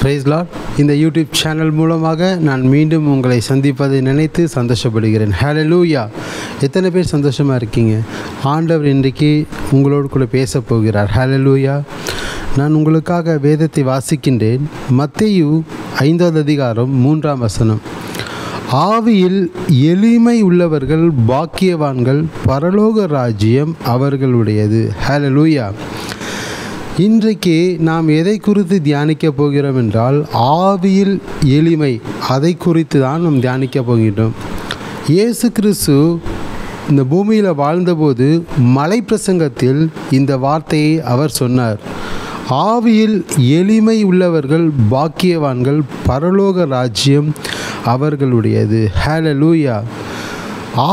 Price lord. இந்த YouTube channel மூலமாக நான் மீண்டும் உங்களை சந்திப்பதை நினைத்து சந்தோஷப்படுகிறேன். ஹல்லேலூயா. எத்தனை பேர் சந்தோஷமாக இருக்கீங்க? ஆண்டவர் இன்றைக்கு உங்களோடு கூட பேச போகிறார். ஹல்லேலூயா. நான் உங்களுக்காக வேதத்தை வாசிக்கின்றேன். மத்தேயு 5வது அதிகாரம் 3ஆம் வசனம். ஆவியில் எளிமை உள்ளவர்கள் பாக்கியவான்கள், பரலோக ராஜ்யம் அவர்களுடையது. ஹல்லேலூயா. இன்றைக்கு நாம் எதை குறித்து தியானிக்க போகிறோம் என்றால், ஆவியில் எளிமை, அதை குறித்து தான் நாம் தியானிக்க போகின்றோம். இயேசு கிறிஸ்து இந்த பூமியில் வாழ்ந்தபோது மலை பிரசங்கத்தில் இந்த வார்த்தையை அவர் சொன்னார். ஆவியில் எளிமை உள்ளவர்கள் பாக்கியவான்கள், பரலோக ராஜ்யம் அவர்களுடையது. ஹல்லேலூயா.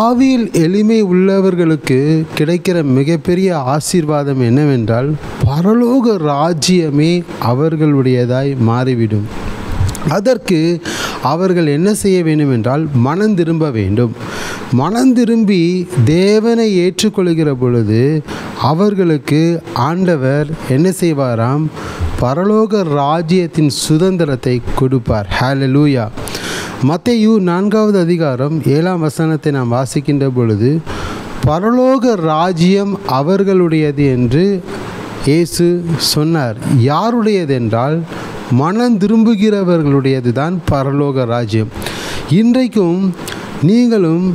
ஆவியில் எளிமை உள்ளவர்களுக்கு கிடைக்கிற மிகப்பெரிய ஆசீர்வாதம் என்னவென்றால், பரலோக ராஜ்யமே அவர்களுடையதாய் மாறிவிடும். அதற்கு அவர்கள் என்ன செய்ய வேண்டும் என்றால், மனம் திரும்ப வேண்டும். மனம் திரும்பி தேவனை ஏற்றுக்கொள்கிற பொழுது அவர்களுக்கு ஆண்டவர் என்ன செய்வாராம்? பரலோக ராஜ்யத்தின் சுதந்திரத்தை கொடுப்பார். ஹல்லேலூயா. மத்தேயு 4வது அதிகாரம் 7ஆம் வசனத்தை நாம் வாசிக்கின்ற பொழுது, பரலோக ராஜ்யம் அவர்களுடையது என்று இயேசு சொன்னார். யாருடையது என்றால், மனம் திரும்புகிறவர்களுடையது தான் பரலோக ராஜ்யம். இன்றைக்கும் நீங்களும்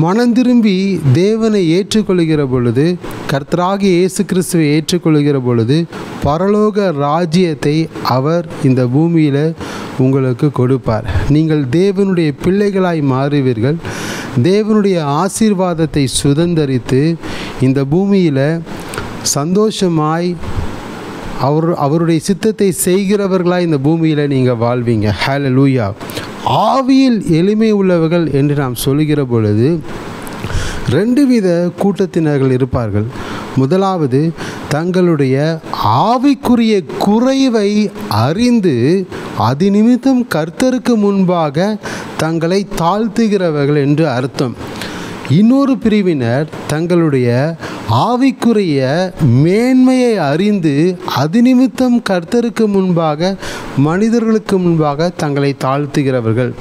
மனம் திரும்பி தேவனை ஏற்றுக்கொள்கிற பொழுது, கர்த்தராகிய இயேசு கிறிஸ்துவை ஏற்றுக்கொள்கிற பொழுது, பரலோக ராஜ்யத்தை அவர் இந்த பூமியில் உங்களுக்கு கொடுப்பார். நீங்கள் தேவனுடைய பிள்ளைகளாய் மாறுவீர்கள். தேவனுடைய ஆசீர்வாதத்தை சுதந்தரித்து இந்த பூமியில் சந்தோஷமாய் அவருடைய சித்தத்தை செய்கிறவர்களாய் இந்த பூமியில் நீங்கள் வாழ்வீங்க. ஹல்லேலூயா. ஆவியில் எளிமை உள்ளவர்கள் என்று நாம் சொல்லுகிற பொழுது 2 வித கூட்டத்தினர்கள் இருப்பார்கள். முதலாவது, தங்களுடைய ஆவிக்குரிய குறைவை அறிந்து அது நிமித்தம் கர்த்தருக்கு முன்பாக தங்களை தாழ்த்துகிறவர்கள் என்று அர்த்தம். இன்னொரு பிரிவினர் தங்களுடைய ஆவிக்குரிய மேன்மையை அறிந்து அது நிமித்தம் கர்த்தருக்கு முன்பாக, மனிதர்களுக்கு முன்பாக தங்களை தாழ்த்துகிறவர்கள்.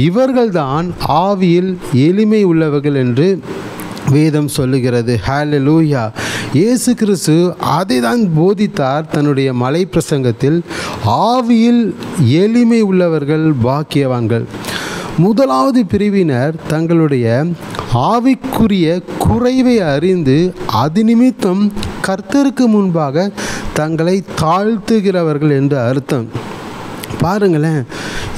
இவர்கள்தான் ஆவியில் எளிமை உள்ளவர்கள் என்று வேதம் சொல்லுகிறது. ஹல்லேலூயா. இயேசு கிறிஸ்து அதை தான் போதித்தார் தன்னுடைய மலை பிரசங்கத்தில். ஆவியில் எளிமை உள்ளவர்கள் பாக்கியவான்கள். முதலாவது பிரிவினர் தங்களுடைய ஆவிக்குரிய குறைவை அறிந்து அது நிமித்தம் கர்த்தருக்கு முன்பாக தங்களை தாழ்த்துகிறவர்கள் என்று அர்த்தம். பாருங்களேன்,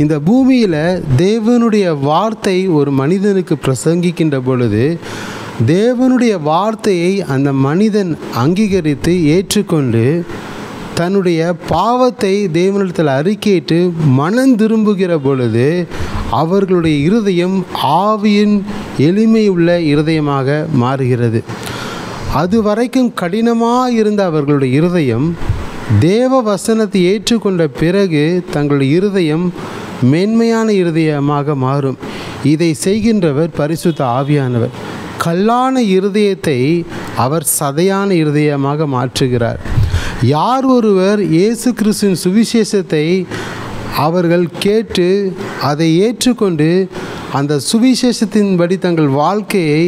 இந்த பூமியில் தேவனுடைய வார்த்தை ஒரு மனிதனுக்கு பிரசங்கிக்கின்ற பொழுது, தேவனுடைய வார்த்தையை அந்த மனிதன் அங்கீகரித்து ஏற்றுக்கொண்டு தன்னுடைய பாவத்தை தேவனிடத்தில் அறிக்கையிட்டு மனம் திரும்புகிற பொழுது அவர்களுடைய இருதயம் ஆவியின் எளிமை உள்ள இருதயமாக மாறுகிறது. அது வரைக்கும் கடினமாக இருந்த அவர்களுடைய இருதயம் தேவ வசனத்தை ஏற்றுக்கொண்ட பிறகு தங்களுடைய இருதயம் மென்மையான இருதயமாக மாறும். இதை செய்கின்றவர் பரிசுத்த ஆவியானவர். கல்லான இருதயத்தை அவர் சதையான இருதயமாக மாற்றுகிறார். யார் ஒருவர் இயேசு கிறிஸ்துவின் சுவிசேஷத்தை அவர்கள் கேட்டு அதை ஏற்றுக்கொண்டு அந்த சுவிசேஷத்தின்படி தங்கள் வாழ்க்கையை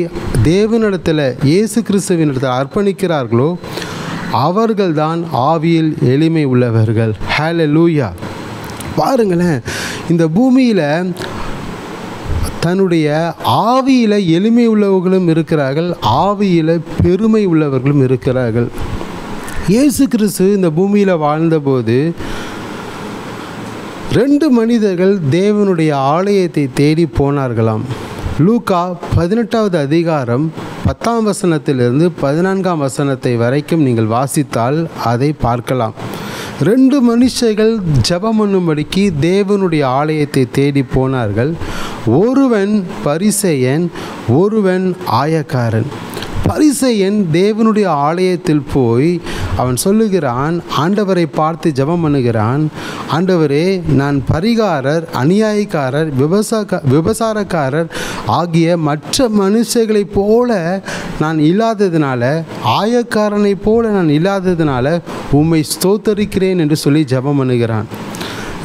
தேவனிடத்தில், இயேசு கிறிஸ்துவினிடத்தில் அர்ப்பணிக்கிறார்களோ அவர்கள்தான் ஆவியில் எளிமை உள்ளவர்கள். ஹல்லேலூயா. பாருங்களேன், இந்த பூமியில் தன்னுடைய ஆவியில் எளிமை உள்ளவர்களும் இருக்கிறார்கள், ஆவியில் பெருமை உள்ளவர்களும் இருக்கிறார்கள். இயேசு கிறிஸ்து இந்த பூமியில் வாழ்ந்தபோது 2 மனிதர்கள் தேவனுடைய ஆலயத்தை தேடி போனார்களாம். லூக்கா 18வது அதிகாரம் 10ஆம் வசனத்திலிருந்து 14ஆம் வசனத்தை வரைக்கும் நீங்கள் வாசித்தால் அதை பார்க்கலாம். 2 மனுஷர்கள் ஜெபம் பண்ணும்படிக்கு தேவனுடைய ஆலயத்தை தேடி போனார்கள். ஒருவன் பரிசேயன், ஒருவன் ஆயக்காரன். பரிசேயன் தேவனுடைய ஆலயத்தில் போய் அவன் சொல்லுகிறான், ஆண்டவரை பார்த்து ஜெபம் பண்ணுகிறான், ஆண்டவரே, நான் பரிகாரர், அநியாயக்காரர், விபசாரக்காரர் ஆகிய மற்ற மனுஷர்களைப் போல நான் இல்லாததினால, ஆயக்காரனைப் போல நான் இல்லாததினால உம்மை ஸ்தோத்தரிக்கிறேன் என்று சொல்லி ஜெபம் பண்ணுகிறான்.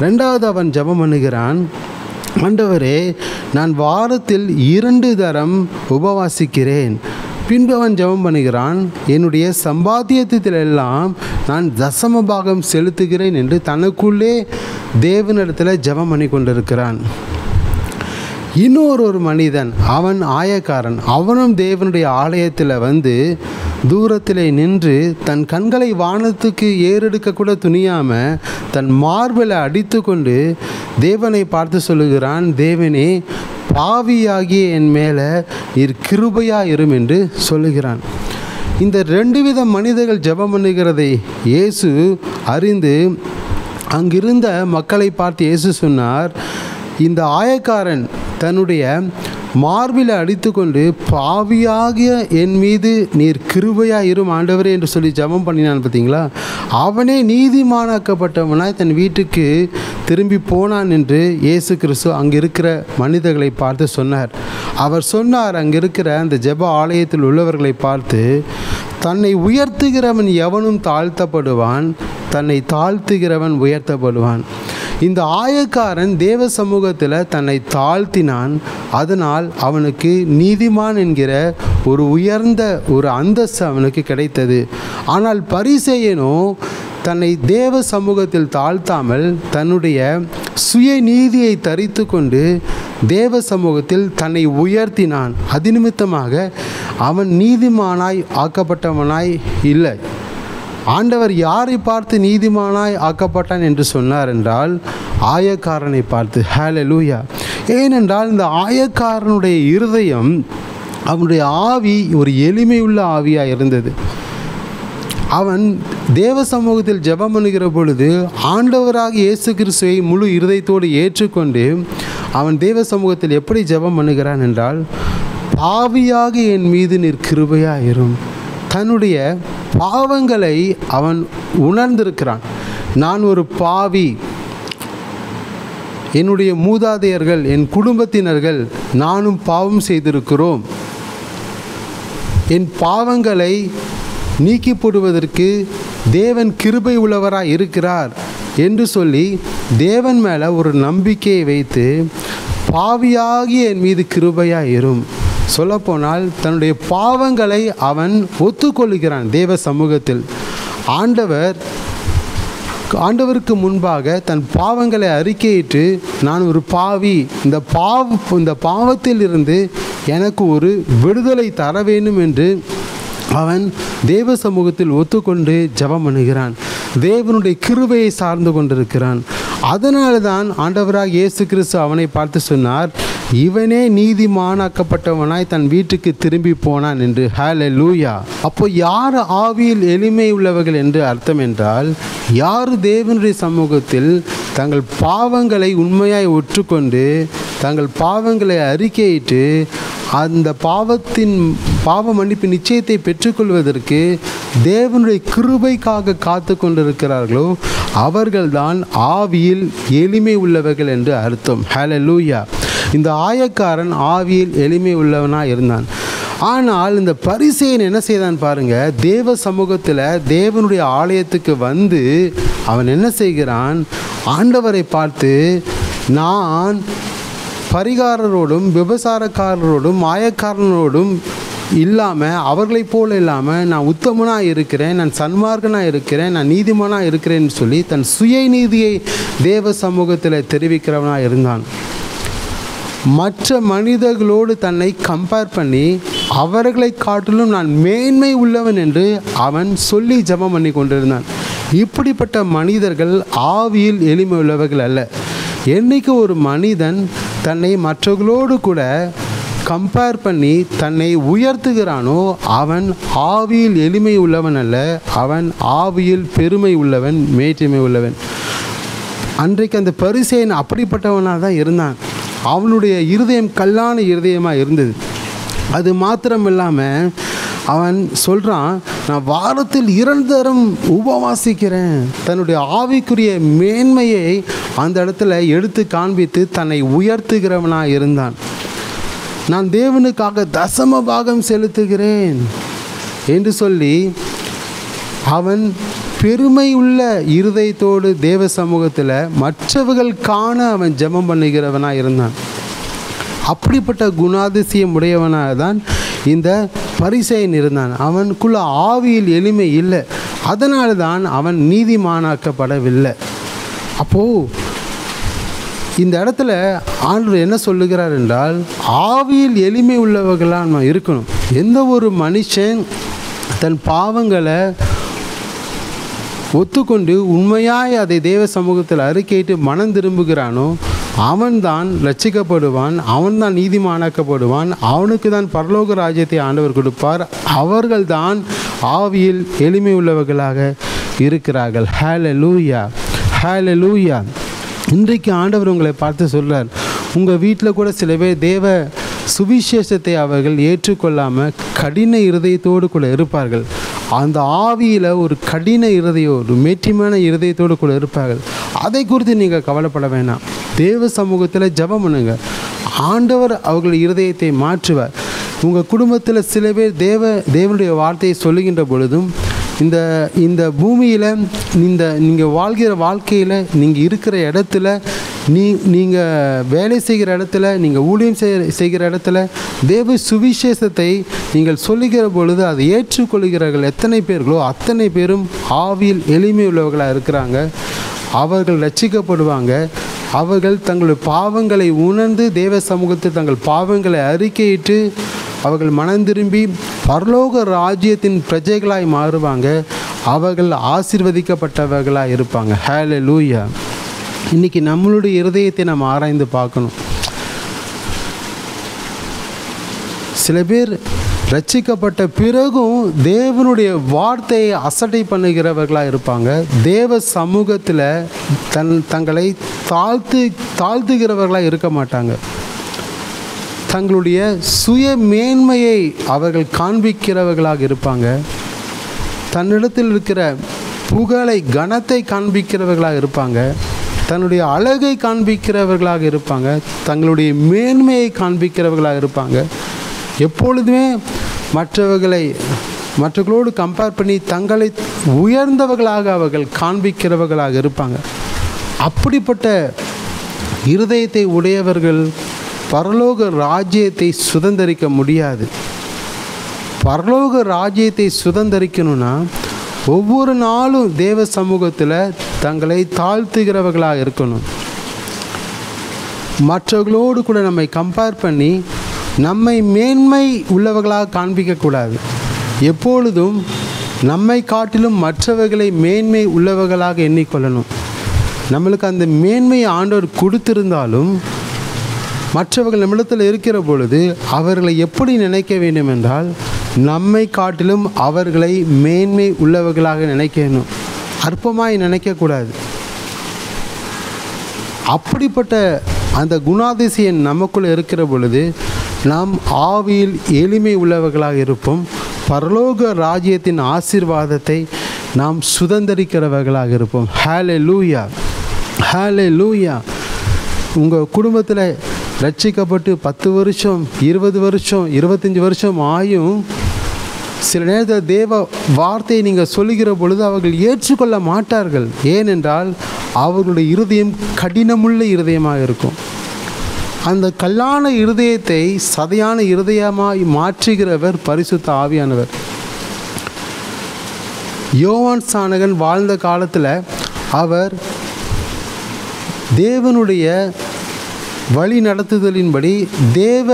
ரெண்டாவது அவன் ஜெபம் பண்ணுகிறான், ஆண்டவரே, நான் வாரத்தில் 2 தரம் உபவாசிக்கிறேன். பின்பு அவன் ஜெபம் பண்ணுகிறான், என்னுடைய சம்பாத்தியத்திலெல்லாம் நான் தசம பாகம் செலுத்துகிறேன் என்று தனக்குள்ளே தேவனிடத்தில் ஜெபம் பண்ணி கொண்டிருக்கிறான். இன்னொரு மனிதன், அவன் ஆயக்காரன், அவனும் தேவனுடைய ஆலயத்தில் வந்து தூரத்தில் நின்று தன் கண்களை வானத்துக்கு ஏறெடுக்க கூட துணியாமல் தன் மார்பில் அடித்து கொண்டு தேவனை பார்த்து சொல்லுகிறான், தேவனே, பாவியாகிய என் மேலே கிருபையாக இரும் என்று சொல்லுகிறான். இந்த 2 வித மனிதர்கள் ஜெபம் பண்ணுகிறதை இயேசு அறிந்து அங்கிருந்த மக்களை பார்த்து இயேசு சொன்னார், இந்த ஆயக்காரன் தன்னுடைய மார்பில் அடித்து கொண்டு பாவியாகிய என் மீது நீர் கிருபையாக இரும் ஆண்டவரே என்று சொல்லி ஜெபம் பண்ணினான் பார்த்தீங்களா, அவனே நீதிமானாக்கப்பட்டவனாய் தன் வீட்டுக்கு திரும்பி போனான் என்று இயேசு கிறிஸ்து அங்கே இருக்கிற மனிதர்களை பார்த்து சொன்னார். அவர் சொன்னார், அங்கே இருக்கிற அந்த ஜெப ஆலயத்தில் உள்ளவர்களை பார்த்து, தன்னை உயர்த்துகிறவன் எவனும் தாழ்த்தப்படுவான், தன்னை தாழ்த்துகிறவன் உயர்த்தப்படுவான். இந்த ஆயக்காரன் தேவ சமூகத்தில் தன்னை தாழ்த்தினான், அதனால் அவனுக்கு நீதிமான் என்கிற ஒரு உயர்ந்த ஒரு அந்தஸ்து அவனுக்கு கிடைத்தது. ஆனால் பரிசேயனோ தன்னை தேவ சமூகத்தில் தாழ்த்தாமல் தன்னுடைய சுய நீதியை தரித்து கொண்டு தேவ சமூகத்தில் தன்னை உயர்த்தினான். அது நிமித்தமாக அவன் நீதிமானாய் ஆக்கப்பட்டவனாய் இல்லை. ஆண்டவர் யாரை பார்த்து நீதிமானாய் ஆக்கப்பட்டான் என்று சொன்னார் என்றால், ஆயக்காரனை பார்த்து. ஹல்லேலூயா! ஏனென்றால் இந்த ஆயக்காரனுடைய இருதயம், அவனுடைய ஆவி ஒரு எளிமையுள்ள ஆவியாக இருந்தது. அவன் தேவ சமூகத்தில் ஜெபம் பண்ணுகிற பொழுது ஆண்டவராக இயேசு கிறிஸ்துவை முழு இருதயத்தோடு ஏற்றுக்கொண்டு அவன் தேவ சமூகத்தில் எப்படி ஜெபம் பண்ணுகிறான் என்றால், பாவியாக என் மீது நீர் கிருபையாக இரும். தன்னுடைய பாவங்களை அவன் உணர்ந்திருக்கிறான். நான் ஒரு பாவி, என்னுடைய மூதாதையர்கள், என் குடும்பத்தினர்கள் நானும் பாவம் செய்திருக்கிறோம். என் பாவங்களை நீக்கி போடுவதற்கு தேவன் கிருபை உள்ளவராய் இருக்கிறார் என்று சொல்லி தேவன் மேலே ஒரு நம்பிக்கையை வைத்து பாவியாகி என் மீது கிருபையாக இரும். சொல்லப்போனால் தன்னுடைய பாவங்களை அவன் ஒத்துக்கொள்கிறான் தேவ சமூகத்தில். ஆண்டவருக்கு முன்பாக தன் பாவங்களை அறிக்கையிட்டு, நான் ஒரு பாவி, இந்த பாவத்தில் இருந்து எனக்கு ஒரு விடுதலை தர வேண்டும் என்று அவன் தேவ சமூகத்தில் ஒத்துக்கொண்டு ஜெபம் பண்ணுகிறான். தேவனுடைய கிருபையை சார்ந்து கொண்டிருக்கிறான். அதனால தான் ஆண்டவராக இயேசு கிறிஸ்து அவனை பார்த்து சொன்னார், இவனே நீதிமானாக்கப்பட்டவனாய் தன் வீட்டுக்கு திரும்பி போனான் என்று. ஹல்லேலூயா! அப்போ யார் ஆவியில் எளிமை உள்ளவர்கள் என்று அர்த்தம் என்றால், யார் தேவனுடைய சமூகத்தில் தங்கள் பாவங்களை உண்மையாய் ஒற்றுக்கொண்டு தங்கள் பாவங்களை அறிக்கையிட்டு அந்த பாவ மன்னிப்பு நிச்சயத்தை பெற்றுக்கொள்வதற்கு தேவனுடைய கிருபைக்காக காத்து கொண்டிருக்கிறார்களோ அவர்கள்தான் ஆவியில் எளிமை உள்ளவர்கள் என்று அர்த்தம். ஹல்லேலூயா! இந்த ஆயக்காரன் ஆவியில் எளிமை உள்ளவனாக இருந்தான். ஆனால் இந்த பரிசேயன் என்ன செய்தான் பாருங்க, தேவ சமூகத்தில் தேவனுடைய ஆலயத்துக்கு வந்து அவன் என்ன செய்கிறான், ஆண்டவரை பார்த்து, நான் பரிகாரரோடும் விபசாரக்காரரோடும் மாயக்காரனோடும் இல்லாமல், அவர்களைப் போல இல்லாமல் நான் உத்தமனாக இருக்கிறேன், நான் சன்மார்க்கனாக இருக்கிறேன், நான் நீதிமானாக இருக்கிறேன்னு சொல்லி தன் சுய நீதியை தேவ சமூகத்தில் தெரிவிக்கிறவனாக இருந்தான். மற்ற மனிதர்களோடு தன்னை கம்பேர் பண்ணி அவர்களை காட்டிலும் நான் மேன்மை உள்ளவன் என்று அவன் சொல்லி ஜெபம் பண்ணி கொண்டிருந்தான். இப்படிப்பட்ட மனிதர்கள் ஆவியில் எளிமை உள்ளவர்கள் அல்ல. என்னைக்கு ஒரு மனிதன் தன்னை மற்றவர்களோடு கூட கம்பேர் பண்ணி தன்னை உயர்த்துகிறானோ அவன் ஆவியில் எளிமை உள்ளவன் அல்ல, அவன் ஆவியில் பெருமை உள்ளவன், மேட்டிமை உள்ளவன். அன்றைக்கு அந்த பரிசேயன் அப்படிப்பட்டவனாக தான் இருந்தான். அவனுடைய இருதயம் கல்லான இருதயமாக இருந்தது. அது மாத்திரம் இல்லாமல் அவன் சொல்கிறான், நான் வாரத்தில் 2 தரம் உபவாசிக்கிறேன். தன்னுடைய ஆவிக்குரிய மேன்மையை அந்த இடத்துல எடுத்து காண்பித்து தன்னை உயர்த்துகிறவனாக இருந்தான். நான் தேவனுக்காக தசம பாகம் செலுத்துகிறேன் என்று சொல்லி அவன் பெருமை உள்ள இருதயத்தோடு தேவ சமூகத்தில் மற்றவர்கள் காண அவன் ஜெபம் பண்ணுகிறவனாக இருந்தான். அப்படிப்பட்ட குணாதிசயம் உடையவனாக தான் இந்த பரிசேயன் இருந்தான். அவனுக்குள்ள ஆவியில் எளிமை இல்லை, அதனால தான் அவன் நீதிமானாக்கப்படவில்லை. அப்போது இந்த இடத்துல ஆண்டவர் என்ன சொல்லுகிறார் என்றால், ஆவியில் எளிமை உள்ளவர்களாக நம்ம இருக்கணும். எந்த ஒரு மனுஷன் தன் பாவங்களை ஒத்துக்கொண்டு உண்மையாய் அதை தேவ சமூகத்தில் அறிக்கையிட்டு மனம் திரும்புகிறானோ அவன்தான் ரட்சிக்கப்படுவான், அவன்தான் நீதிமானாக்கப்படுவான், அவனுக்கு தான் பரலோக ராஜ்யத்தை ஆண்டவர் கொடுப்பார். அவர்கள்தான் ஆவியில் எளிமை உள்ளவர்களாக இருக்கிறார்கள். ஹல்லேலூயா, ஹல்லேலூயா. இன்றைக்கு ஆண்டவர் உங்களை பார்த்து சொல்கிறார், உங்கள் வீட்டில் கூட சில பேர் தேவ சுவிசேஷத்தை அவர்கள் ஏற்றுக்கொள்ளாமல் கடின இருதயத்தோடு கூட இருப்பார்கள். அந்த ஆவியில் ஒரு கடின இருதயம், ஒரு மேட்டிமான இருதயத்தோடு கூட இருப்பார்கள். அதை குறித்து நீங்கள் கவலைப்பட வேணாம். தேவ சமூகத்தில் ஜெபம் பண்ணுங்க, ஆண்டவர் அவர்கள் இருதயத்தை மாற்றுவார். உங்கள் குடும்பத்தில் சில பேர் தேவனுடைய வார்த்தையை சொல்லுகின்ற பொழுதும் இந்த பூமியில் நீங்கள் வாழ்கிற வாழ்க்கையில் நீங்கள் இருக்கிற இடத்துல நீங்கள் வேலை செய்கிற இடத்துல நீங்கள் ஊழியம் செய்கிற இடத்துல தேவ சுவிசேஷத்தை நீங்கள் சொல்லுகிற பொழுது அதை ஏற்றுக்கொள்கிறார்கள் எத்தனை பேர்களோ அத்தனை பேரும் ஆவியில் எளிமை உள்ளவர்களாக இருக்கிறாங்க. அவர்கள் ரட்சிக்கப்படுவாங்க. அவர்கள் தங்களுடைய பாவங்களை உணர்ந்து தேவ சமூகத்தில் தங்கள் பாவங்களை அறிக்கையிட்டு அவர்கள் மனம் திரும்பி பரலோக ராஜ்யத்தின் பிரஜைகளாய் மாறுவாங்க. அவர்கள் ஆசீர்வதிக்கப்பட்டவர்களாக இருப்பாங்க. ஹல்லேலூயா. இன்றைக்கி நம்மளுடைய இருதயத்தை நம்ம ஆராய்ந்து பார்க்கணும். சில பேர் ரட்சிக்கப்பட்ட பிறகும் தேவனுடைய வார்த்தையை அசட்டை பண்ணுகிறவர்களாக இருப்பாங்க. தேவ சமூகத்தில் தங்களை தாழ்த்துகிறவர்களாக இருக்க மாட்டாங்க. தங்களுடைய சுய மேன்மையை அவர்கள் காண்பிக்கிறவர்களாக இருப்பாங்க. தன்னிடத்தில் இருக்கிற புகழை கனத்தை காண்பிக்கிறவர்களாக இருப்பாங்க. தன்னுடைய அழகை காண்பிக்கிறவர்களாக இருப்பாங்க. தங்களுடைய மேன்மையை காண்பிக்கிறவர்களாக இருப்பாங்க. எப்பொழுதுமே மற்றவர்களோடு கம்பேர் பண்ணி தங்களை உயர்ந்தவர்களாக அவர்கள் காண்பிக்கிறவர்களாக இருப்பாங்க. அப்படிப்பட்ட இருதயத்தை உடையவர்கள் பரலோக ராஜ்யத்தை சுதந்தரிக்க முடியாது. பரலோக ராஜ்யத்தை சுதந்தரிக்கணும்னா ஒவ்வொரு நாளும் தேவ சமூகத்தில் தங்களை தாழ்த்துகிறவர்களாக இருக்கணும். மற்றவர்களோடு கூட நம்மை கம்பேர் பண்ணி நம்மை மேன்மை உள்ளவர்களாக காண்பிக்கக்கூடாது. எப்பொழுதும் நம்மை காட்டிலும் மற்றவர்களை மேன்மை உள்ளவர்களாக எண்ணிக்கொள்ளணும். நம்மளுக்கு அந்த மேன்மையை ஆண்டவர் கொடுத்திருந்தாலும் மற்றவர்கள் நம்மிடத்தில் இருக்கிற பொழுது அவர்களை எப்படி நினைக்க வேண்டும் என்றால், நம்மை காட்டிலும் அவர்களை மேன்மை உள்ளவர்களாக நினைக்கணும், அற்பமாய் நினைக்கக்கூடாது. அப்படிப்பட்ட அந்த குணாதிசயம் நமக்குள்ளே இருக்கிற பொழுது நாம் ஆவியில் எளிமை உள்ளவர்களாக இருப்போம். பரலோக ராஜ்யத்தின் ஆசீர்வாதத்தை நாம் சுதந்தரிக்கிறவர்களாக இருப்போம். ஹல்லேலூயா, ஹல்லேலூயா. உங்கள் குடும்பத்தில் ரட்சிக்கப்பட்டு 10 வருஷம் 20 வருஷம் 25 வருஷம் ஆயும் சில நேரத்தில் தேவ வார்த்தையை நீங்கள் சொல்லுகிற பொழுது அவர்கள் ஏற்றுக்கொள்ள மாட்டார்கள். ஏனென்றால் அவர்களுடைய இருதயம் கடினமுள்ள இருதயமாக இருக்கும். அந்த கல்லான இருதயத்தை சதையான இருதயமாய் மாற்றுகிறவர் பரிசுத்த ஆவியானவர். யோவான் ஸ்நானகன் வாழ்ந்த காலத்தில் அவர் தேவனுடைய வழி நடத்துதலின்படி தேவ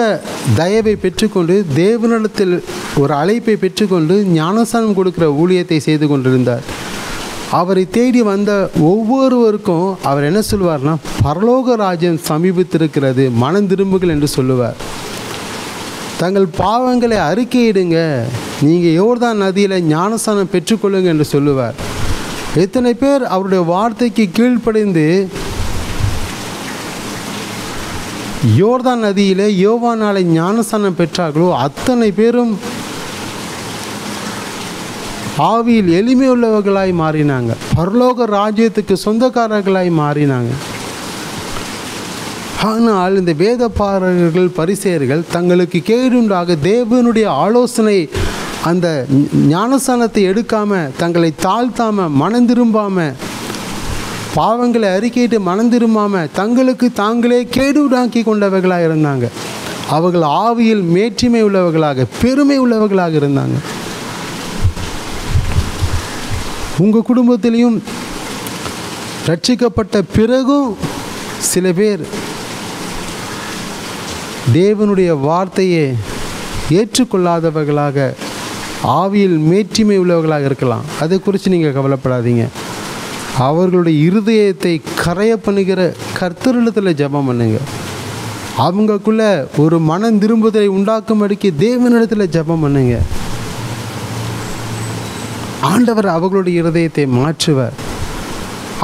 தயவை பெற்றுக்கொண்டு தேவனிடத்தில் ஒரு அழைப்பை பெற்றுக்கொண்டு ஞானஸ்நானம் கொடுக்கிற ஊழியத்தை செய்து கொண்டிருந்தார். அவரை தேடி வந்த ஒவ்வொருவருக்கும் அவர் என்ன சொல்லுவார்னா, பரலோக ராஜ்யம் சமீபித்திருக்கிறது, மனம் திரும்புகள் என்று சொல்லுவார். தங்கள் பாவங்களை அறிக்கையிடுங்க, நீங்கள் யோர்தான் நதியில் ஞானஸ்நானம் பெற்றுக்கொள்ளுங்க என்று சொல்லுவார். எத்தனை பேர் அவருடைய வார்த்தைக்கு கீழ்ப்படிந்து யோர்தான் நதியிலே யோவானாலே ஞானஸ்நானம் பெற்றார்களோ அத்தனை பேரும் ஆவியில் எளிமை உள்ளவர்களாய் மாறினாங்க. பரலோக ராஜ்யத்துக்கு சொந்தக்காரர்களாய் மாறினாங்க. ஆனால் இந்த வேத பாரகர்கள் பரிசேயர்கள் தங்களுக்கு கேடுண்டாக தேவனுடைய ஆலோசனை அந்த ஞானஸ்தானத்தை எடுக்காமல், தங்களை தாழ்த்தாமல், மனம் திரும்பாமல், பாவங்களை அறிக்கையிட்டு மனம் திரும்பாமல் தங்களுக்கு தாங்களே கேடுடாக்கி கொண்டவர்களாக இருந்தாங்க. அவர்கள் ஆவியில் மேற்றுமை உள்ளவர்களாக, பெருமை உள்ளவர்களாக இருந்தாங்க. உங்கள் குடும்பத்திலையும் ரட்சிக்கப்பட்ட பிறகும் சில பேர் தேவனுடைய வார்த்தையை ஏற்றுக்கொள்ளாதவர்களாக, ஆவியில் மேற்றுமை உள்ளவர்களாக இருக்கலாம். அதை குறித்து நீங்கள் கவலைப்படாதீங்க. அவர்களுடைய இருதயத்தை கரைய பண்ணுகிற கர்த்தரிடத்தில் ஜெபம் பண்ணுங்க. அவங்களுக்குள்ள ஒரு மனம் திரும்புதலை உண்டாக்கும்படிக்கு தேவனிடத்தில் ஜெபம் பண்ணுங்க. ஆண்டவர் அவர்களுடைய இருதயத்தை மாற்றுவார்.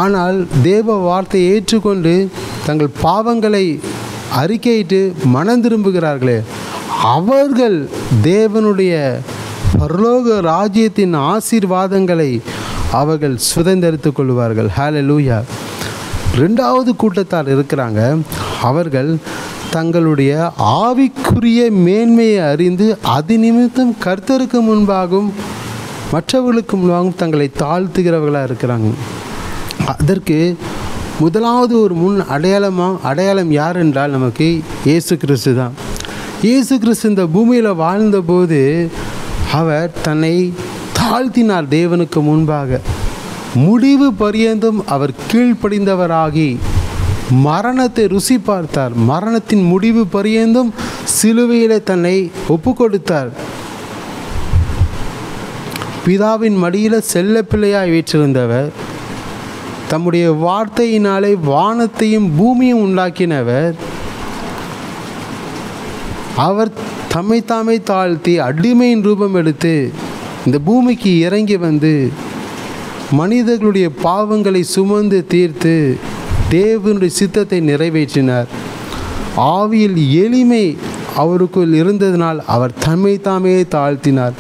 ஆனால் தேவ வார்த்தையை ஏற்றுக்கொண்டு தங்கள் பாவங்களை அறிக்கையிட்டு மனம் திரும்புகிறார்களே, அவர்கள் தேவனுடைய பரலோக ராஜ்யத்தின் ஆசீர்வாதங்களை அவர்கள் சுதந்திரித்துக் கொள்வார்கள். ஹல்லேலூயா. ரெண்டாவது கூட்டத்தார் இருக்கிறாங்க. அவர்கள் தங்களுடைய ஆவிக்குரிய மேன்மையை அறிந்து அது நிமித்தம் கர்த்தருக்கு முன்பாகவும் மற்றவர்களுக்கு முன்பாகவும் தங்களை தாழ்த்துகிறவர்களாக இருக்கிறாங்க. அதற்கு முதலாவது ஒரு அடையாளம் யார் என்றால் நமக்கு இயேசு கிறிஸ்து தான். இயேசு கிறிஸ்து இந்த பூமியில் வாழ்ந்தபோது அவர் தன்னை தாழ்த்தினார். தேவனுக்கு முன்பாக முடிவு பரியந்தும் அவர் கீழ்ப்படிந்தவராகி மரணத்தை ருசி பார்த்தார். மரணத்தின் முடிவு பரியந்தும் சிலுவையில் தன்னை ஒப்பு கொடுத்தார். பிதாவின் மடியில் செல்ல பிள்ளையாய் வீற்றிருந்தவர், தம்முடைய வார்த்தையினாலே வானத்தையும் பூமியும் உண்டாக்கினவர், அவர் தம்மை தாழ்த்தி அடிமையின் ரூபம் எடுத்து இந்த பூமிக்கு இறங்கி வந்து மனிதர்களுடைய பாவங்களை சுமந்து தீர்த்து தேவனுடைய சித்தத்தை நிறைவேற்றினார். ஆவியில் எளிமை அவருக்குள் இருந்ததினால் அவர் தம்மை தாழ்த்தினார்.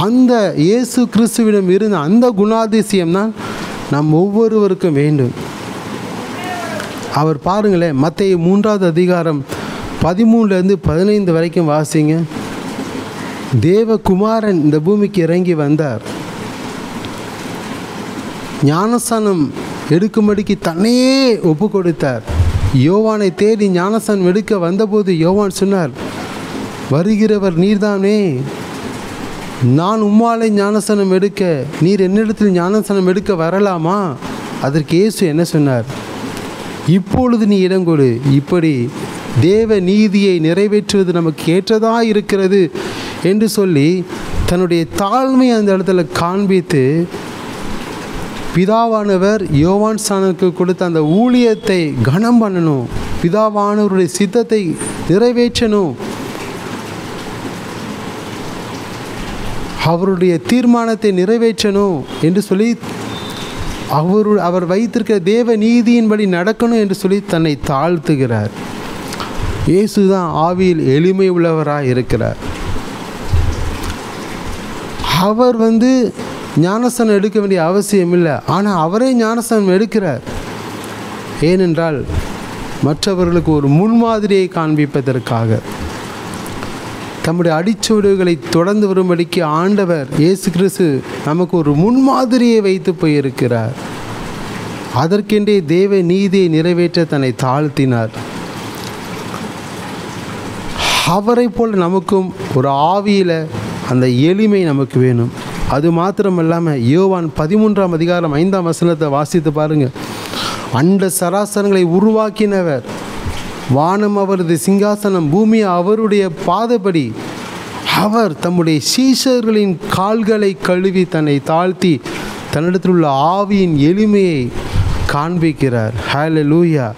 அந்த இயேசு கிறிஸ்துவிடம் இருந்த அந்த குணாதிசயம்தான் நம் ஒவ்வொருவருக்கும் வேண்டும். அவர் பாருங்களேன், மத்தேயு 3வது அதிகாரம் 13 - 15 வரைக்கும் வாசிங்க. தேவகுமாரன் இந்த பூமிக்கு இறங்கி வந்தார். ஞானஸ்தானம் எடுக்கும்படிக்கு தன்னையே ஒப்பு கொடுத்தார். யோவானை தேடி ஞானஸ்தானம் எடுக்க வந்தபோது யோவான் சொன்னார், வருகிறவர் நீர்தானே, நான் உம்மாலை ஞானஸ்தானம் எடுக்க நீர் என்னிடத்தில் ஞானஸ்தானம் எடுக்க வரலாமா? அதற்கு இயேசு என்ன சொன்னார்? இப்பொழுது நீ இடம் கொடு, இப்படி தேவ நீதியை நிறைவேற்றுவது நமக்கு ஏற்றதாக இருக்கிறது என்று சொல்லி தன்னுடைய தாழ்மையை அந்த இடத்துல காண்பித்து பிதாவானவர் யோவான் ஸ்நானனுக்கு கொடுத்த அந்த ஊழியத்தை கனம் பண்ணணும், பிதாவானவருடைய சித்தத்தை நிறைவேற்றணும், அவருடைய தீர்மானத்தை நிறைவேற்றணும் என்று சொல்லி அவர் வைத்திருக்கிற தேவ நீதியின்படி நடக்கணும் என்று சொல்லி தன்னை தாழ்த்துகிறார். இயேசு தான் ஆவியில் எளிமை உள்ளவராக இருக்கிறார். அவர் ஞானஸ்தானம் எடுக்க வேண்டிய அவசியம் இல்லை, ஆனால் அவரே ஞானஸ்தானம் எடுக்கிறார். ஏனென்றால் மற்றவர்களுக்கு ஒரு முன்மாதிரியை காண்பிப்பதற்காக, தம்முடைய அடிச்சுவடுகளை தொடர்ந்து வரும்படிக்கு ஆண்டவர் இயேசு கிறிஸ்து நமக்கு ஒரு முன்மாதிரியை வைத்து போயிருக்கிறார். அதற்கென்றே தேவ நீதியை நிறைவேற்ற தன்னை தாழ்த்தினார். அவரை போல் நமக்கும் ஒரு ஆவியில் அந்த எளிமை நமக்கு வேணும். அது மாத்திரமல்லாமல் யோவான் 13ஆம் அதிகாரம் 5ஆம் வசனத்தை வாசித்து பாருங்கள். அண்ட சராசரங்களை உருவாக்கினவர், வானம் அவரது சிங்காசனம், பூமி அவருடைய பாதப்படி, அவர் தம்முடைய சீஷர்களின் கால்களை கழுவி தன்னை தாழ்த்தி தன்னிடத்தில் உள்ள ஆவியின் எளிமையை காண்பிக்கிறார். ஹல்லேலூயா.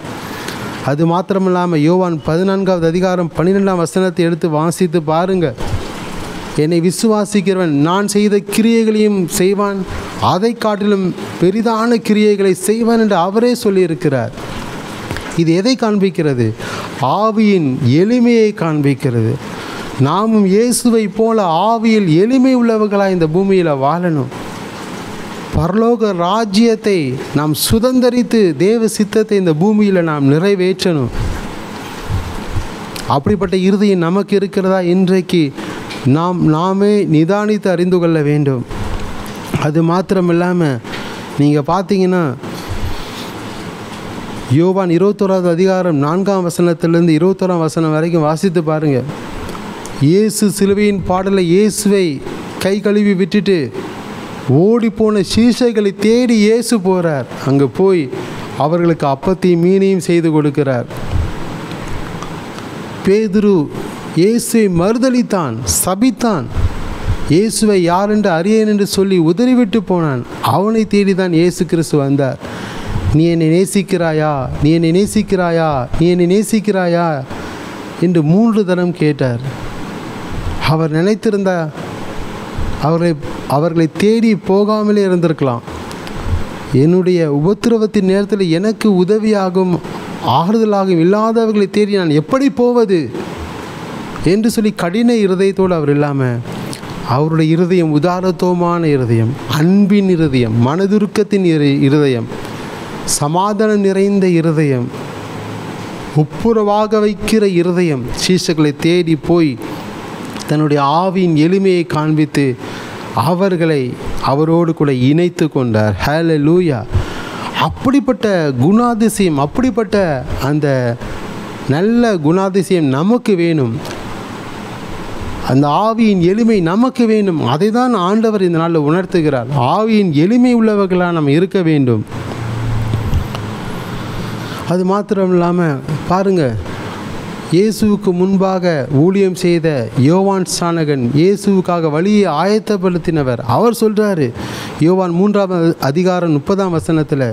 அது மாத்திரமில்லாமல் யோவான் 14வது அதிகாரம் 12ஆம் வசனத்தை எடுத்து வாசித்து பாருங்கள். என்னை விசுவாசிக்கிறவன் நான் செய்த கிரியைகளையும் செய்வான், அதை காட்டிலும் பெரிதான கிரியைகளை செய்வான் என்று அவரே சொல்லியிருக்கிறார். இது எதை காண்பிக்கிறது? ஆவியின் எளிமையை காண்பிக்கிறது. நாமும் இயேசுவை போல ஆவியில் எளிமை உள்ளவர்களாக இந்த பூமியில் வாழணும். பரலோக ராஜ்யத்தை நாம் சுதந்தரித்து தேவ சித்தத்தை இந்த பூமியில் நாம் நிறைவேற்றணும். அப்படிப்பட்ட இருதயம் நமக்கு இருக்கிறதா? இன்றைக்கு நாமே நிதானித்து அறிந்து கொள்ள வேண்டும். அது மாத்திரமில்லாமல் நீங்கள் பார்த்தீங்கன்னா யோவான் 21வது அதிகாரம் 4ஆம் வசனத்திலிருந்து 21ஆம் வசனம் வரைக்கும் வாசித்து பாருங்கள். இயேசு சிலுவையின் பாடலை இயேசுவை கை கழுவி விட்டுட்டு ஓடிப்போன சீஷைகளை தேடி இயேசு போகிறார். அங்கே போய் அவர்களுக்கு அப்பத்தையும் மீனையும் செய்து கொடுக்கிறார். பேதுரு இயேசுவை மறுதலித்தான், சபித்தான். இயேசுவை யார் என்று அறியேன் என்று சொல்லி உதறிவிட்டு போனான். அவனை தேடிதான் இயேசு கிறிஸ்து வந்தார். நீ என்னை நேசிக்கிறாயா, நீ என்னை நேசிக்கிறாயா, நீ என்னை நேசிக்கிறாயா என்று 3 தரம் கேட்டார். அவர் நினைத்திருந்தா அவர்களை தேடி போகாமலே இருந்திருக்கலாம். என்னுடைய உபத்திரவத்தின் நேரத்தில் எனக்கு உதவியாகும் ஆறுதலாகும் இல்லாதவர்களை தேடி நான் எப்படி போவது என்று சொல்லி கடின இருதயத்தோடு அவர் இல்லாமல் அவருடைய இருதயம் உதாரத்துவமான இருதயம், அன்பின் இருதயம், மனதுருக்கத்தின் இருதயம், சமாதானம் நிறைந்த இருதயம், ஒப்புரவாக வைக்கிற இருதயம் சீஷர்களை தேடி போய் தன்னுடைய ஆவியின் எளிமையை காண்பித்து அவர்களை அவரோடு கூட இணைத்து கொண்டார். ஹல்லேலூயா! அப்படிப்பட்ட குணாதிசயம், அப்படிப்பட்ட அந்த நல்ல குணாதிசயம் நமக்கு வேணும். அந்த ஆவியின் எளிமை நமக்கு வேண்டும். அதை தான் ஆண்டவர் இந்த நாளில் உணர்த்துகிறார். ஆவியின் எளிமை உள்ளவர்களாக நாம் இருக்க வேண்டும். அது மாத்திரம் இல்லாமல் பாருங்கள், இயேசுவுக்கு முன்பாக ஊழியம் செய்த யோவான் ஸ்நானகன் இயேசுவுக்காக வழியை ஆயத்தப்படுத்தினவர். அவர் சொல்கிறாரு யோவான் 3ஆம் அதிகாரம் 30ஆம் வசனத்தில்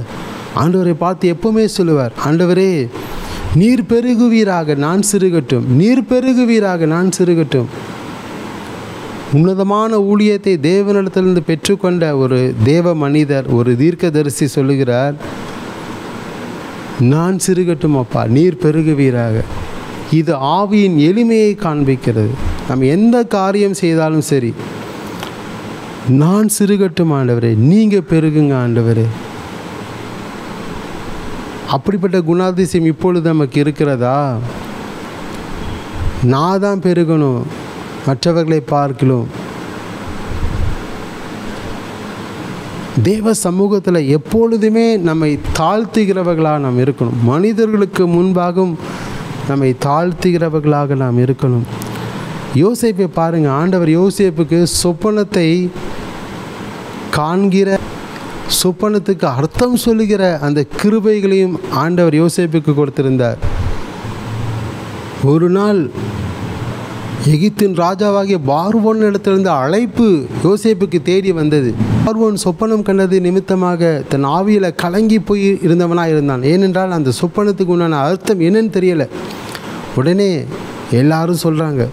ஆண்டவரை பார்த்து எப்பவுமே சொல்லுவார், ஆண்டவரே நீர் பெருகுவீராக நான் சிறுகட்டும், நீர் பெருகுவீராக நான் சிறுகட்டும். உன்னதமான ஊழியத்தை தேவனிடத்திலிருந்து பெற்றுக்கொண்ட ஒரு தேவ மனிதர், ஒரு தீர்க்கதரிசி சொல்லுகிறார், நான் சிறுகட்டும் அப்பா, நீர் பெருகுவீராக. இது ஆவியின் எளிமையை காண்பிக்கிறது. நம்ம எந்த காரியம் செய்தாலும் சரி, நான் சிறுகட்டும் ஆண்டவரே, நீங்கள் பெருகுங்க ஆண்டவரே. அப்படிப்பட்ட குணாதிசயம் இப்பொழுது நமக்கு இருக்கிறதா? நான் தான் பெருகணும், மற்றவர்களை பார்க்கலாம். தேவ சமூகத்தில் எப்பொழுதுமே நம்மை தாழ்த்துகிறவர்களாக நாம் இருக்கணும். மனிதர்களுக்கு முன்பாகவும் நம்மை தாழ்த்துகிறவர்களாக நாம் இருக்கணும். யோசேப்பை பாருங்கள், ஆண்டவர் யோசேப்புக்கு சொப்பனத்தை காண்கிற, சொப்பனத்துக்கு அர்த்தம் சொல்லுகிற அந்த கிருபைகளையும் ஆண்டவர் யோசேப்புக்கு கொடுத்திருந்தார். ஒரு நாள் எகிப்தின் ராஜாவாகிய பார்வோன் இடத்திலிருந்து அழைப்பு யோசேப்புக்கு தேடி வந்தது. பார்வோன் சொப்பனம் கண்டது நிமித்தமாக தன் ஆவியில் கலங்கி போய் இருந்தவனாக இருந்தான். ஏனென்றால் அந்த சொப்பனத்துக்கு உண்டான அர்த்தம் என்னன்னு தெரியலை. உடனே எல்லாரும் சொல்கிறாங்க,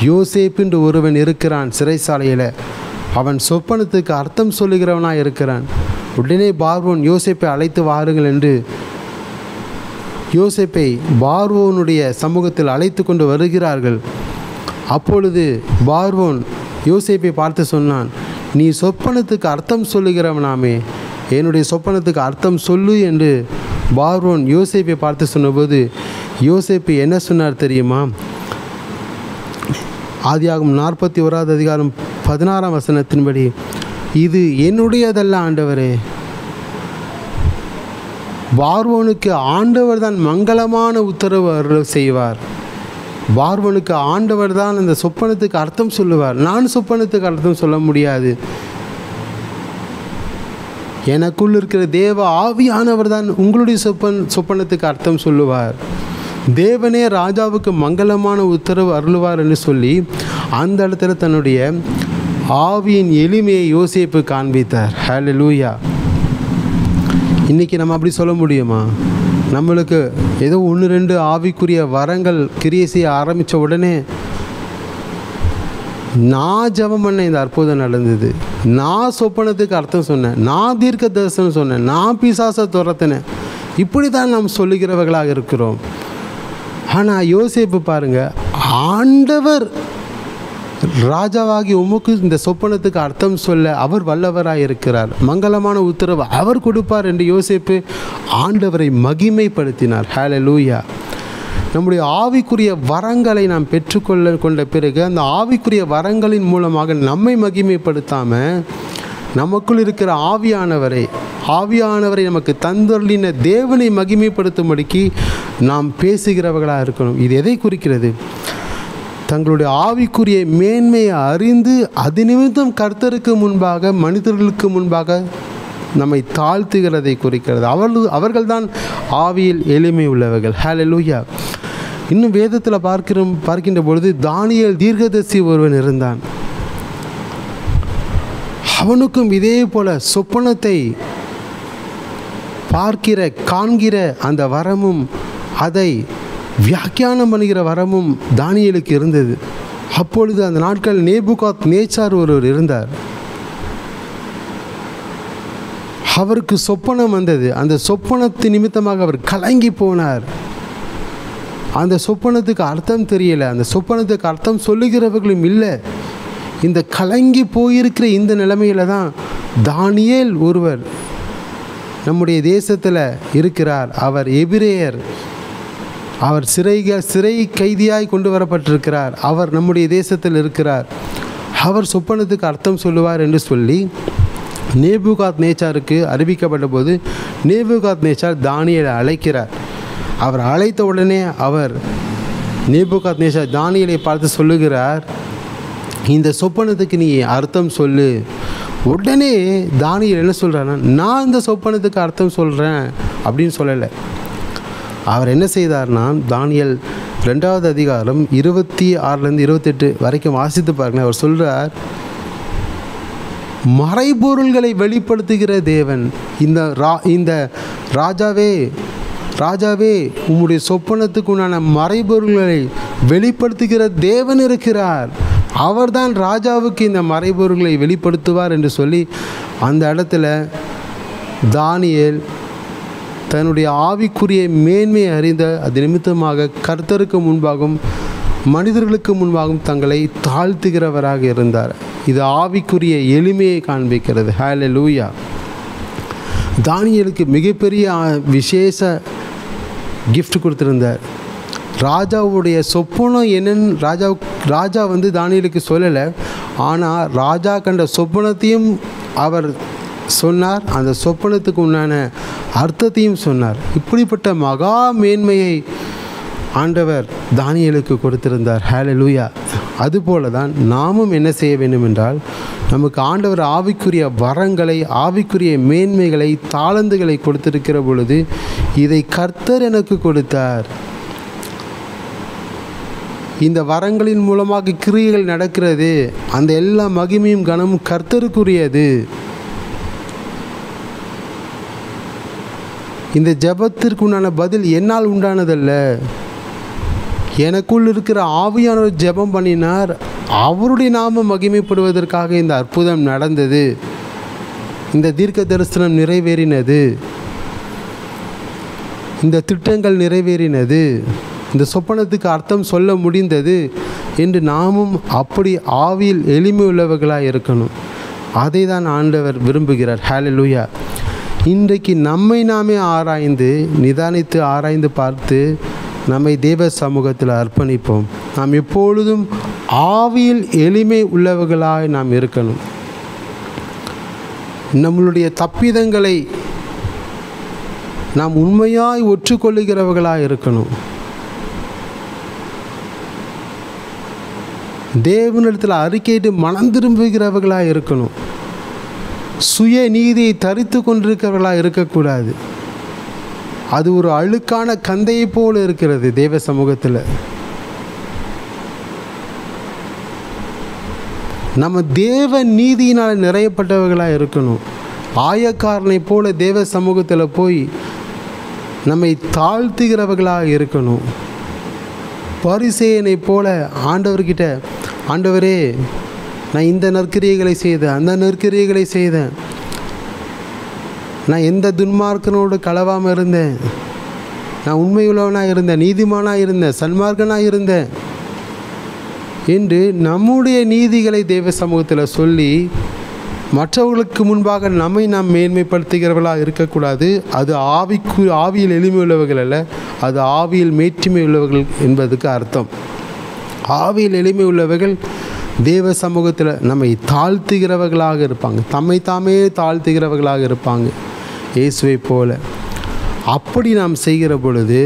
யோசேப்புன்று ஒருவன் இருக்கிறான் சிறைசாலையில், அவன் சொப்பனத்துக்கு அர்த்தம் சொல்லுகிறவனாக இருக்கிறான். உடனே பார்வோன் யோசேப்பை அழைத்து வாருங்கள் என்று யோசேப்பை பார்வோனுடைய சமூகத்தில் அழைத்து கொண்டு வருகிறார்கள். அப்பொழுது பார்வோன் யோசேப்பை பார்த்து சொன்னான், நீ சொப்பனத்துக்கு அர்த்தம் சொல்லுகிறவனாமே, என்னுடைய சொப்பனத்துக்கு அர்த்தம் சொல்லு என்று பார்வோன் யோசேப்பை பார்த்து சொன்னபோது யோசேப்பு என்ன சொன்னார் தெரியுமா? ஆதியாகமம் 41ஆவது அதிகாரம் 16ஆம் வசனத்தின்படி, இது என்னுடையதல்ல ஆண்டவரே. பார்வோனுக்கு ஆண்டவர் தான் மங்களமான உத்தரவு அருள் செய்வார். பார்வோனுக்கு ஆண்டவர் தான் அந்த சொப்பனத்துக்கு அர்த்தம் சொல்லுவார். நான் சொப்பனத்துக்கு அர்த்தம் சொல்ல முடியாது. எனக்குள் இருக்கிற தேவ ஆவியானவர் தான் உங்களுடைய சொப்பனத்துக்கு அர்த்தம் சொல்லுவார். தேவனே ராஜாவுக்கு மங்களமான உத்தரவு அருள்வார் என்று சொல்லி அந்த இடத்துல தன்னுடைய ஆவியின் எளிமையை யோசேப்பு காண்பித்தார். ஹல்லேலூயா! இன்றைக்கி நம்ம அப்படி சொல்ல முடியுமா? நம்மளுக்கு ஏதோ 1-2 ஆவிக்குரிய வரங்கள் கிரியை செய்ய ஆரம்பித்த உடனே நான் ஜெபம் பண்ண இந்த அற்புதம் நடந்தது, நான் சொப்பனத்துக்கு அர்த்தம் சொன்னேன், நான் தீர்க்க தரிசனம் சொன்னேன், நான் பிசாசை துரத்தினேன், இப்படி தான் நாம் சொல்லுகிறவர்களாக இருக்கிறோம். ஆனால் யோசேப்பு பாருங்கள், ஆண்டவர் ராஜாவாகி உமக்கு இந்த சொப்பனத்துக்கு அர்த்தம் சொல்ல அவர் வல்லவராக இருக்கிறார், மங்களமான உத்தரவு அவர் கொடுப்பார் என்று யோசேப்பு ஆண்டவரை மகிமைப்படுத்தினார். ஹல்லேலூயா! நம்முடைய ஆவிக்குரிய வரங்களை நாம் கொண்ட பிறகு அந்த ஆவிக்குரிய வரங்களின் மூலமாக நம்மை மகிமைப்படுத்தாமல் நமக்குள் இருக்கிற ஆவியானவரை நமக்கு தந்தருளின தேவனை மகிமைப்படுத்தும்படிக்கு நாம் பேசுகிறவர்களாக இருக்கணும். இது எதை குறிக்கிறது? தங்களுடைய ஆவிக்குரிய மேன்மையை அறிந்து அது நிமித்தம் கர்த்தருக்கு முன்பாக மனிதர்களுக்கு முன்பாக நம்மை தாழ்த்துகிறதை குறிக்கிறது. அவர்கள்தான் ஆவியில் எளிமை உள்ளவர்கள். ஹல்லேலூயா. இன்னும் வேதத்தில் பார்க்கின்ற பொழுது தானியேல் தீர்க்கதரிசி ஒருவன் இருந்தான். அவனுக்கும் இதே போல சொப்பனத்தை காண்கிற அந்த வரமும் அதை வியாக்கியானம் பண்ணுகிற வரமும் தானியேலுக்கு இருந்தது. அப்பொழுது அந்த நாட்கள் நேபுகாத் நேச்சார் ஒருவர் இருந்தார். அவருக்கு சொப்பனம் வந்தது. அந்த சொப்பனத்து நிமித்தமாக அவர் கலங்கி போனார். அந்த சொப்பனத்துக்கு அர்த்தம் தெரியலை. அந்த சொப்பனத்துக்கு அர்த்தம் சொல்லுகிறவர்களும் இல்லை. இந்த கலங்கி போயிருக்கிற இந்த நிலைமையில தான் தானியேல் ஒருவர் நம்முடைய தேசத்தில் இருக்கிறார். அவர் எபிரேயர். அவர் சிறை கைதியாய் கொண்டு வரப்பட்டிருக்கிறார். அவர் நம்முடைய தேசத்தில் இருக்கிறார். அவர் சொப்பனத்துக்கு அர்த்தம் சொல்லுவார் என்று சொல்லி நேபுகாத் நேச்சாருக்கு அறிவிக்கப்பட்ட போது நேபுகாத் நேச்சார் தானியேலை அழைக்கிறார். அவர் அழைத்த உடனே அவர் நேபுகாத் நேச்சார் தானியேலை பார்த்து சொல்லுகிறார், இந்த சொப்பனத்துக்கு நீ அர்த்தம் சொல்லு. உடனே தானியேல் என்ன சொல்கிறான்னா, நான் இந்த சொப்பனத்துக்கு அர்த்தம் சொல்கிறேன் அப்படின்னு சொல்லலை. அவர் என்ன செய்தார்னா, தானியேல் 2வது அதிகாரம் 26லேருந்து 28 வரைக்கும் வாசித்து பாருங்கள். அவர் சொல்கிறார், மறைபொருள்களை வெளிப்படுத்துகிற தேவன், இந்த ராஜாவே உம்முடைய சொப்பனத்துக்கு உண்டான மறைபொருள்களை வெளிப்படுத்துகிற தேவன் இருக்கிறார். அவர்தான் ராஜாவுக்கு இந்த மறைபொருள்களை வெளிப்படுத்துவார் என்று சொல்லி அந்த இடத்துல தானியேல் தன்னுடைய ஆவிக்குரிய மேன்மையை அறிந்த அது நிமித்தமாக கர்த்தருக்கு முன்பாகவும் மனிதர்களுக்கு முன்பாகவும் தங்களை தாழ்த்துகிறவராக இருந்தார். இது ஆவிக்குரிய எளிமையை காண்பிக்கிறது. ஹல்லேலூயா. தானியேலுக்கு மிகப்பெரிய விசேஷ கிஃப்ட் கொடுத்திருந்தார். ராஜாவுடைய சொப்பனம் என்னன்னு ராஜா தானியேலுக்கு சொல்லலை. ஆனால் ராஜா கண்ட சொப்பனத்தையும் அவர் சொன்னார். அந்த சொப்பனத்துக்கு உண்டான அர்த்தத்தையும் சொன்னார். இப்படிப்பட்ட மகா மேன்மையை ஆண்டவர் தானியேலுக்கு கொடுத்திருந்தார். ஹல்லேலூயா. அதுபோல தான் நாமும் என்ன செய்ய வேண்டும் என்றால், நமக்கு ஆண்டவர் ஆவிக்குரிய வரங்களை, ஆவிக்குரிய மேன்மைகளை, தாளந்துகளை கொடுத்திருக்கிற பொழுது இதை கர்த்தர் எனக்கு கொடுத்தார். இந்த வரங்களின் மூலமாக கிரியைகள் நடக்கிறது. அந்த எல்லா மகிமையும் கனமும் கர்த்தருக்குரியது. இந்த ஜெபத்திற்கு உண்டான பதில் என்னால் உண்டானதல்ல. எனக்குள் இருக்கிற ஆவியானவர் ஜெபம் பண்ணினார். அவருடைய நாமம் மகிமைப்படுவதற்காக இந்த அற்புதம் நடந்தது. இந்த தீர்க்க தரிசனம் நிறைவேறினது. இந்த திட்டங்கள் நிறைவேறினது. இந்த சொப்பனத்துக்கு அர்த்தம் சொல்ல முடிந்தது என்று நாமும் அப்படி ஆவியில் எளிமை உள்ளவர்களாக இருக்கணும். அதை தான் ஆண்டவர் விரும்புகிறார். ஹல்லேலூயா. இன்றைக்கு நம்மை நாமே நிதானித்து ஆராய்ந்து பார்த்து நம்மை தேவ சமூகத்தில் அர்ப்பணிப்போம். நாம் எப்பொழுதும் ஆவியில் எளிமை உள்ளவர்களாக நாம் இருக்கணும். நம்மளுடைய தப்பிதங்களை நாம் உண்மையாய் ஒற்றுக்கொள்ளுகிறவர்களாக இருக்கணும். தேவனிடத்தில் அறிக்கையிட்டு மனம் திரும்புகிறவர்களாக இருக்கணும். சுய நீதியை தரித்து கொண்டிருக்கிறவர்களாக இருக்கக்கூடாது. அது ஒரு அழுக்கான கந்தையை போல இருக்கிறது தேவ சமூகத்தில். நம்ம தேவ நீதியினால் நிறையப்பட்டவர்களாக இருக்கணும். ஆயக்காரனை போல தேவ சமூகத்தில் போய் நம்மை தாழ்த்துகிறவர்களாக இருக்கணும். பரிசேயனை போல ஆண்டவர்கிட்ட, ஆண்டவரே நான் இந்த நற்கிரியைகளை செய்தேன், அந்த நற்கிரியைகளை செய்தேன், நான் எந்த துன்மார்க்கனோடு கலவாமல் இருந்தேன், நான் உண்மையுள்ளவனாக இருந்தேன், நீதிமானாக இருந்தேன், சன்மார்க்கனாக இருந்தேன் என்று நம்முடைய நீதிகளை தேவ சமூகத்தில் சொல்லி மற்றவர்களுக்கு முன்பாக நம்மை நாம் மேன்மைப்படுத்துகிறவர்களாக இருக்கக்கூடாது. அது ஆவியில் எளிமை உள்ளவர்கள் அல்ல, அது ஆவியில் மேற்றுமை உள்ளவர்கள் என்பதுக்கு அர்த்தம். ஆவியில் எளிமை உள்ளவர்கள் தேவ சமூகத்தில் நம்மை தாழ்த்துகிறவர்களாக இருப்பாங்க, தம்மை தாமே தாழ்த்துகிறவர்களாக இருப்பாங்க இயேசுவை போல. அப்படி நாம் செய்கிற பொழுது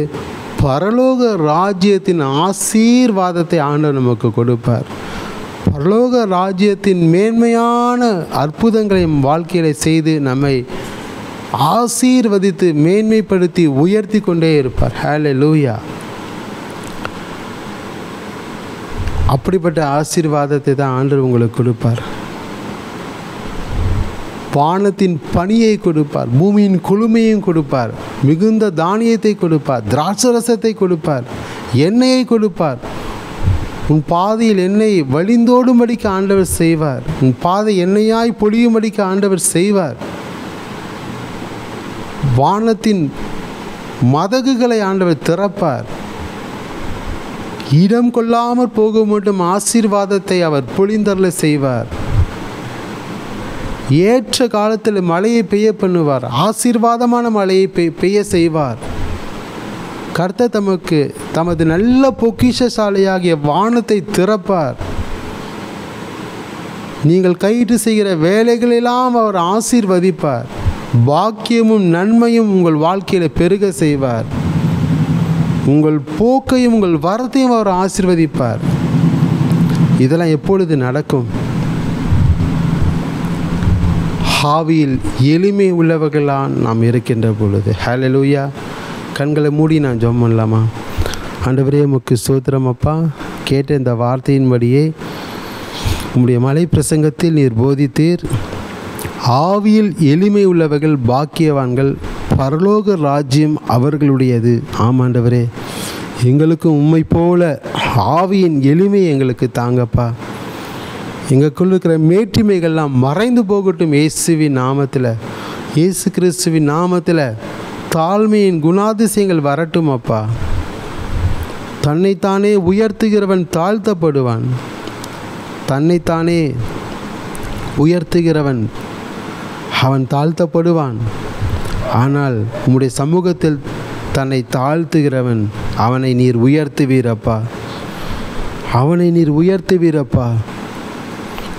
பரலோக ராஜ்யத்தின் ஆசீர்வாதத்தை ஆண்டவர் நமக்கு கொடுப்பார். பரலோக ராஜ்யத்தின் மேன்மையான அற்புதங்களை வாழ்க்கையில் செய்து நம்மை ஆசீர்வதித்து மேன்மைப்படுத்தி உயர்த்தி கொண்டே இருப்பார். ஹல்லேலூயா. அப்படிப்பட்ட ஆசீர்வாதத்தை தான் ஆண்டவர் உங்களுக்கு கொடுப்பார். வானத்தின் பனியை கொடுப்பார், பூமியின் குளுமையும் கொடுப்பார், மிகுந்த தானியத்தை கொடுப்பார், திராட்சரசத்தை கொடுப்பார், எண்ணெயை கொடுப்பார். உன் பாதையில் எண்ணெய் வழிந்தோடும்படிக்கு ஆண்டவர் செய்வார். உன் பாதை எண்ணெயாய் பொழியும்படிக்கு ஆண்டவர் செய்வார். வானத்தின் மதகுகளை ஆண்டவர் திறப்பார். இடம் கொள்ளாமற் போக மட்டும் ஆசீர்வாதத்தை அவர் பொழிந்தருள செய்வார். ஏற்ற காலத்தில் மழையை பெய்ய பண்ணுவார். ஆசீர்வாதமான மழையை பெய்ய செய்வார். கர்த்தர் தமது நல்ல பொக்கிஷசாலையாகிய வானத்தை திறப்பார். நீங்கள் கையிட்டு செய்கிற வேலைகளெல்லாம் அவர் ஆசீர்வதிப்பார். பாக்கியமும் நன்மையும் உங்கள் வாழ்க்கையில் பெருக செய்வார். உங்கள் போக்கையும் உங்கள் வரத்தையும் அவர் ஆசீர்வதிப்பார். இதெல்லாம் எப்பொழுது நடக்கும்? ஆவியில் எளிமை உள்ளவர்களாக நாம் இருக்கின்ற பொழுது. ஹல்லேலூயா. கண்களை மூடி நான் ஜெபம் பண்ணலாமா? ஆண்டவரே, உமக்கு ஸ்தோத்திரம் அப்பா. கேட்ட இந்த வார்த்தையின்படியே உம்முடைய மலை பிரசங்கத்தில் நீர் போதித்தீர். ஆவியில் எளிமை உள்ளவர்கள் பாக்கியவான்கள், பரலோக ராஜ்யம் அவர்களுடையது. ஆமாண்டவரே, எங்களுக்கும் உம்மை போல ஆவியின் எளிமை எங்களுக்கு தாங்கப்பா. எங்களுக்குள்ள இருக்கிற மேற்றுமைகள்லாம் மறைந்து போகட்டும் இயேசுவின் நாமத்தில். இயேசு கிறிஸ்துவின் நாமத்தில் தாழ்மையின் குணாதிசயங்கள் வரட்டும் அப்பா. தன்னைத்தானே உயர்த்துகிறவன் தாழ்த்தப்படுவான், தன்னைத்தானே உயர்த்துகிறவன் அவன் தாழ்த்தப்படுவான். ஆனால் உம்முடைய சமூகத்தில் தன்னை தாழ்த்துகிறவன் அவனை நீர் உயர்த்துவீரப்பா, அவனை நீர் உயர்த்துவீரப்பா.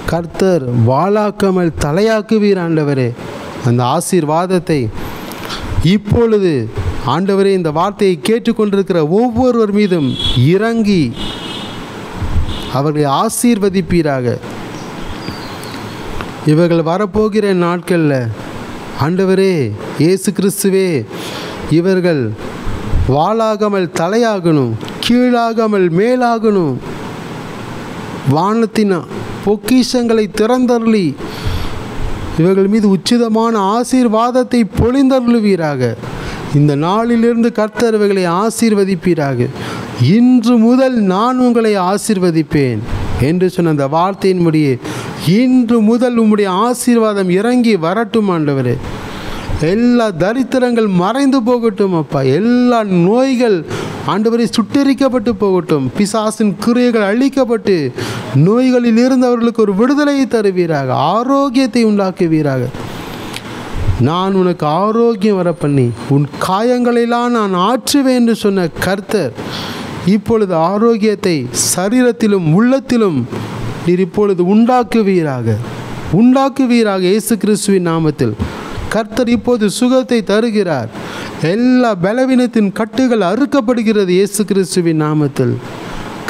கர்த்தர் வாளாக்காமல் தலையாக்குவீர் ஆண்டவரே. அந்த ஆசீர்வாதத்தை இப்பொழுது ஆண்டவரே இந்த வார்த்தையை கேட்டுக்கொண்டிருக்கிற ஒவ்வொருவர் மீதும் இறங்கி அவர்களை ஆசீர்வதிப்பீராக. இவர்கள் வரப்போகிற நாட்களில் ஆண்டவரே இயேசு கிறிஸ்துவே, இவர்கள் வாளாகாமல் தலையாகணும், கீழாகாமல் மேலாகணும். வானத்தின் பொக்கிஷங்களை திறந்தருளி இவர்கள் மீது உச்சிதமான ஆசீர்வாதத்தை பொழிந்தருளுவீராக. இந்த நாளிலிருந்து கர்த்தர் இவர்களை ஆசீர்வதிப்பீராக. இன்று முதல் நான் உங்களை ஆசீர்வதிப்பேன் என்று சொன்ன அந்த வார்த்தையின்படியே இன்று முதல் உம்முடைய ஆசீர்வாதம் இறங்கி வரட்டும் ஆண்டவரே. எல்லா தரித்திரங்கள் மறைந்து போகட்டும் அப்பா. எல்லா நோய்கள் ஆண்டவரை சுட்டெரிக்கப்பட்டு போகட்டும். பிசாசின் கிரியைகள் அழிக்கப்பட்டு நோய்களில் இருந்தவர்களுக்கு ஒரு விடுதலையை தருவீராக, ஆரோக்கியத்தை உண்டாக்குவீராக. நான் உனக்கு ஆரோக்கியம் வர பண்ணி உன் காயங்களெல்லாம் நான் ஆற்றுவேன் என்று சொன்ன கர்த்தர் இப்பொழுது ஆரோக்கியத்தை சரீரத்திலும் உள்ளத்திலும் நீர் இப்பொழுது உண்டாக்குவீராக. இயேசு கிறிஸ்துவின் நாமத்தில் கர்த்தர் இப்போது சுகத்தை தருகிறார். எல்லா பலவீனத்தின் கட்டுகள் அறுக்கப்படுகிறது இயேசு கிறிஸ்துவின் நாமத்தில்.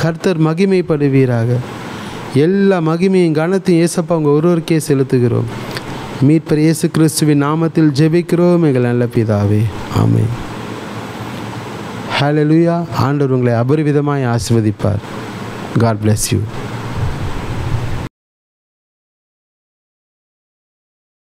கர்த்தர் மகிமைப்படுவீராக. எல்லா மகிமையும் கனத்தையும் இயேசப்பா உங்கள் ஒருவருக்கே செலுத்துகிறோம். மீட்பர் இயேசு கிறிஸ்துவின் நாமத்தில் ஜெபிக்கிறோம் எங்கள் நல்ல பிதாவே, ஆமென். ஹல்லேலூயா. ஆண்டவர் உங்களை அபரிவிதமாய் ஆசீர்வதிப்பார். God bless you.